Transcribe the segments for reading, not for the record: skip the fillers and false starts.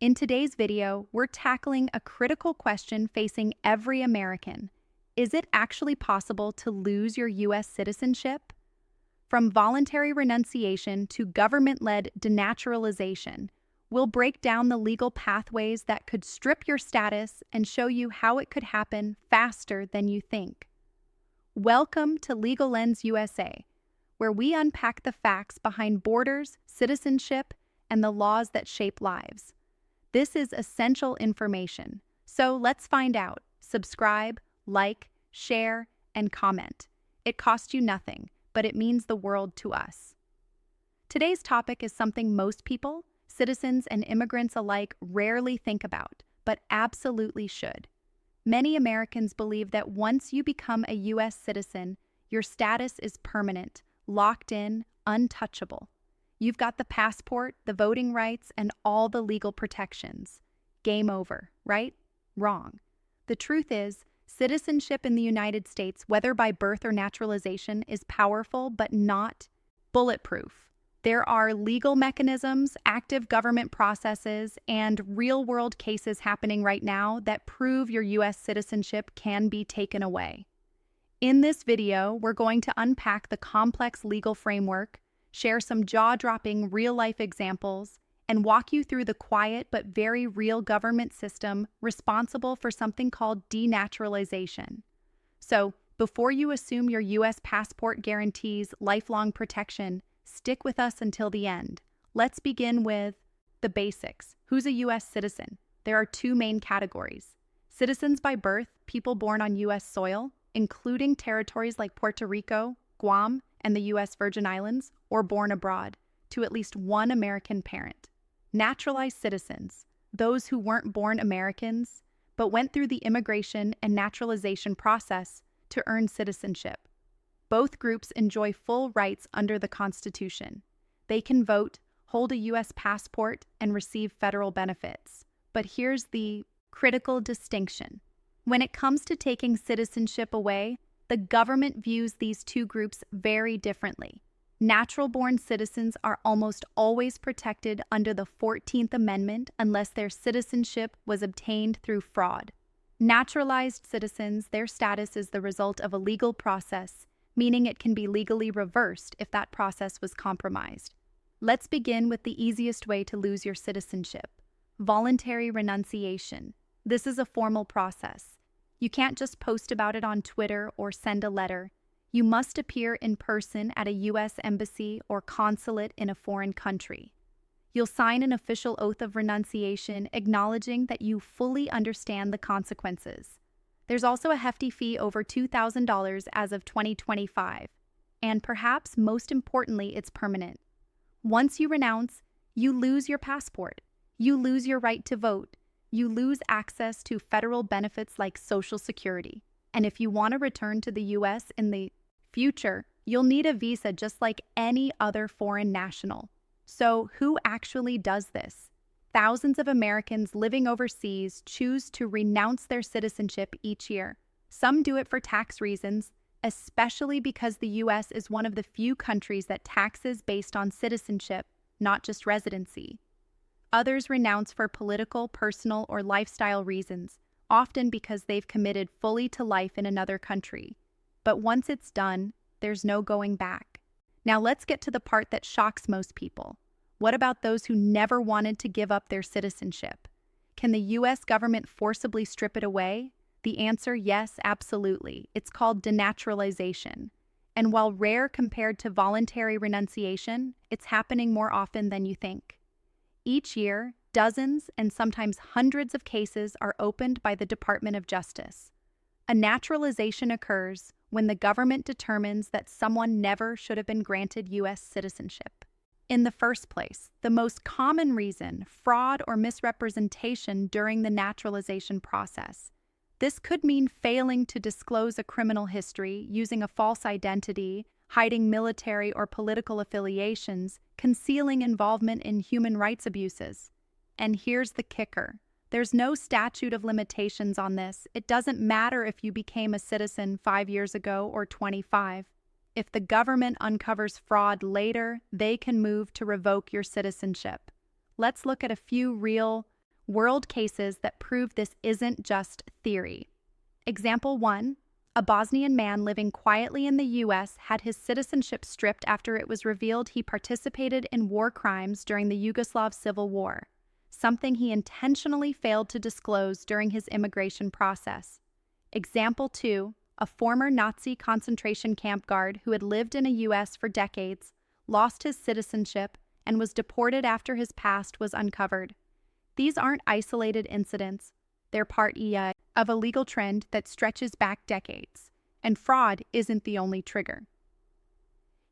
In today's video, we're tackling a critical question facing every American. Is it actually possible to lose your U.S. citizenship? From voluntary renunciation to government-led denaturalization, we'll break down the legal pathways that could strip your status and show you how it could happen faster than you think. Welcome to Legal Lens USA, where we unpack the facts behind borders, citizenship, and the laws that shape lives. This is essential information, so let's find out. Subscribe, like, share, and comment. It costs you nothing, but it means the world to us. Today's topic is something most people, citizens and immigrants alike, rarely think about, but absolutely should. Many Americans believe that once you become a U.S. citizen, your status is permanent, locked in, untouchable. You've got the passport, the voting rights, and all the legal protections. Game over, right? Wrong. The truth is, citizenship in the United States, whether by birth or naturalization, is powerful but not bulletproof. There are legal mechanisms, active government processes, and real-world cases happening right now that prove your U.S. citizenship can be taken away. In this video, we're going to unpack the complex legal framework, share some jaw-dropping real-life examples, and walk you through the quiet but very real government system responsible for something called denaturalization. So, before you assume your U.S. passport guarantees lifelong protection, stick with us until the end. Let's begin with the basics. Who's a U.S. citizen? There are two main categories. Citizens by birth, people born on U.S. soil, including territories like Puerto Rico, Guam, and the U.S. Virgin Islands, or born abroad, to at least one American parent. Naturalized citizens, those who weren't born Americans, but went through the immigration and naturalization process to earn citizenship. Both groups enjoy full rights under the Constitution. They can vote, hold a U.S. passport, and receive federal benefits. But here's the critical distinction. When it comes to taking citizenship away, the government views these two groups very differently. Natural-born citizens are almost always protected under the 14th Amendment unless their citizenship was obtained through fraud. Naturalized citizens, their status is the result of a legal process, meaning it can be legally reversed if that process was compromised. Let's begin with the easiest way to lose your citizenship: voluntary renunciation. This is a formal process. You can't just post about it on Twitter or send a letter. You must appear in person at a U.S. embassy or consulate in a foreign country. You'll sign an official oath of renunciation acknowledging that you fully understand the consequences. There's also a hefty fee over $2,000 as of 2025. And perhaps most importantly, it's permanent. Once you renounce, you lose your passport. You lose your right to vote. You lose access to federal benefits like Social Security. And if you want to return to the U.S. in the future, you'll need a visa just like any other foreign national. So who actually does this? Thousands of Americans living overseas choose to renounce their citizenship each year. Some do it for tax reasons, especially because the U.S. is one of the few countries that taxes based on citizenship, not just residency. Others renounce for political, personal, or lifestyle reasons, often because they've committed fully to life in another country. But once it's done, there's no going back. Now let's get to the part that shocks most people. What about those who never wanted to give up their citizenship? Can the U.S. government forcibly strip it away? The answer, yes, absolutely. It's called denaturalization. And while rare compared to voluntary renunciation, it's happening more often than you think. Each year, dozens and sometimes hundreds of cases are opened by the Department of Justice. A naturalization occurs when the government determines that someone never should have been granted U.S. citizenship in the first place. The most common reason: fraud or misrepresentation during the naturalization process. This could mean failing to disclose a criminal history, using a false identity, hiding military or political affiliations, concealing involvement in human rights abuses. And here's the kicker. There's no statute of limitations on this. It doesn't matter if you became a citizen 5 years ago or 25. If the government uncovers fraud later, they can move to revoke your citizenship. Let's look at a few real World cases that prove this isn't just theory. Example 1. A Bosnian man living quietly in the U.S. had his citizenship stripped after it was revealed he participated in war crimes during the Yugoslav Civil War, something he intentionally failed to disclose during his immigration process. Example 2. A former Nazi concentration camp guard who had lived in the U.S. for decades, lost his citizenship, and was deported after his past was uncovered. These aren't isolated incidents. They're part of a legal trend that stretches back decades, and fraud isn't the only trigger.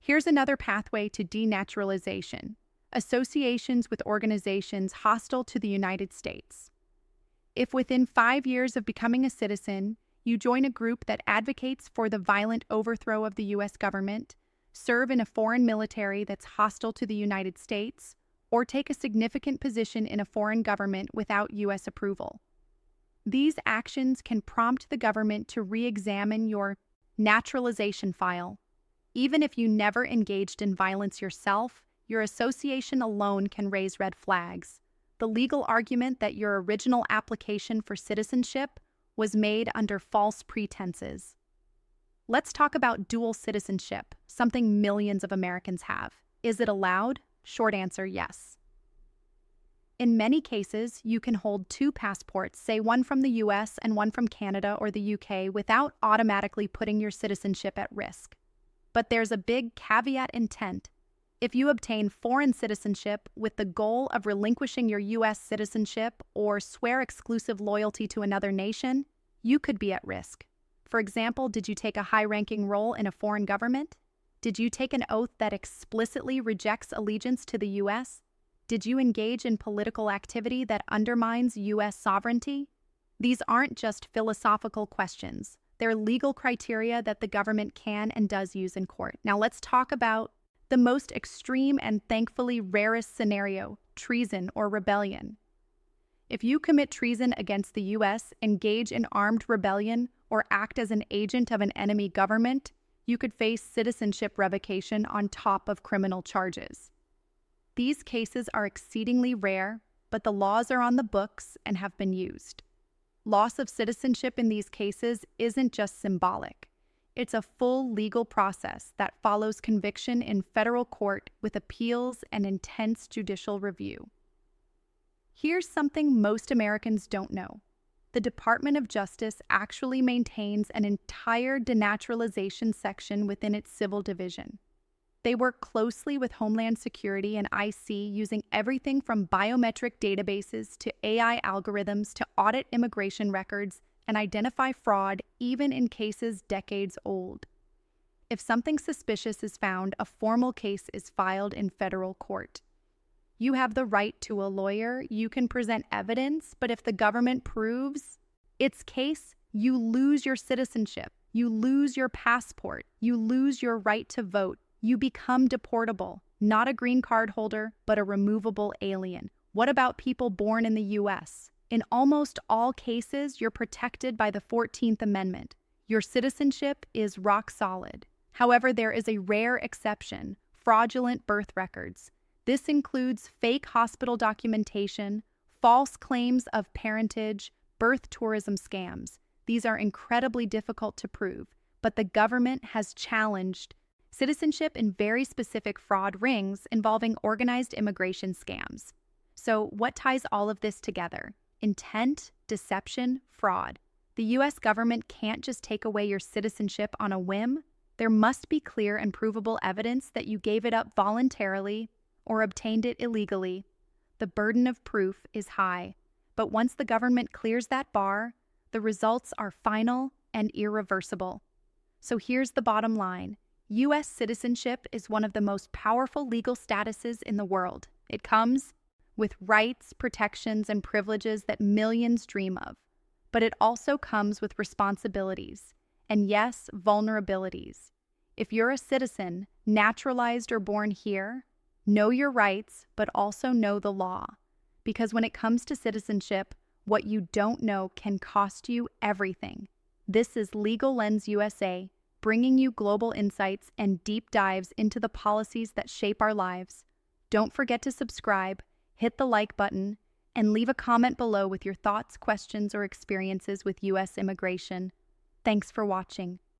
Here's another pathway to denaturalization: associations with organizations hostile to the United States. If within 5 years of becoming a citizen, you join a group that advocates for the violent overthrow of the U.S. government, serve in a foreign military that's hostile to the United States, or take a significant position in a foreign government without U.S. approval, these actions can prompt the government to re-examine your naturalization file. Even if you never engaged in violence yourself, your association alone can raise red flags. The legal argument that your original application for citizenship was made under false pretenses. Let's talk about dual citizenship, something millions of Americans have. Is it allowed? Short answer, yes. In many cases, you can hold 2 passports, say one from the US and one from Canada or the UK, without automatically putting your citizenship at risk. But there's a big caveat intent. If you obtain foreign citizenship with the goal of relinquishing your US citizenship or swear exclusive loyalty to another nation, you could be at risk. For example, did you take a high-ranking role in a foreign government? Did you take an oath that explicitly rejects allegiance to the US? Did you engage in political activity that undermines U.S. sovereignty? These aren't just philosophical questions. They're legal criteria that the government can and does use in court. Now let's talk about the most extreme and thankfully rarest scenario: treason or rebellion. If you commit treason against the U.S., engage in armed rebellion, or act as an agent of an enemy government, you could face citizenship revocation on top of criminal charges. These cases are exceedingly rare, but the laws are on the books and have been used. Loss of citizenship in these cases isn't just symbolic. It's a full legal process that follows conviction in federal court with appeals and intense judicial review. Here's something most Americans don't know. The Department of Justice actually maintains an entire denaturalization section within its civil division. They work closely with Homeland Security and IC, using everything from biometric databases to AI algorithms to audit immigration records and identify fraud even in cases decades old. If something suspicious is found, a formal case is filed in federal court. You have the right to a lawyer, you can present evidence, but if the government proves its case, you lose your citizenship, you lose your passport, you lose your right to vote. You become deportable, not a green card holder, but a removable alien. What about people born in the U.S.? In almost all cases, you're protected by the 14th Amendment. Your citizenship is rock solid. However, there is a rare exception: fraudulent birth records. This includes fake hospital documentation, false claims of parentage, birth tourism scams. These are incredibly difficult to prove, but the government has challenged citizenship in very specific fraud rings involving organized immigration scams. So what ties all of this together? Intent, deception, fraud. The U.S. government can't just take away your citizenship on a whim. There must be clear and provable evidence that you gave it up voluntarily or obtained it illegally. The burden of proof is high, but once the government clears that bar, the results are final and irreversible. So here's the bottom line. U.S. citizenship is one of the most powerful legal statuses in the world. It comes with rights, protections, and privileges that millions dream of. But it also comes with responsibilities, and yes, vulnerabilities. If you're a citizen, naturalized or born here, know your rights, but also know the law. Because when it comes to citizenship, what you don't know can cost you everything. This is Legal Lens USA, bringing you global insights and deep dives into the policies that shape our lives. Don't forget to subscribe, hit the like button, and leave a comment below with your thoughts, questions, or experiences with U.S. immigration. Thanks for watching.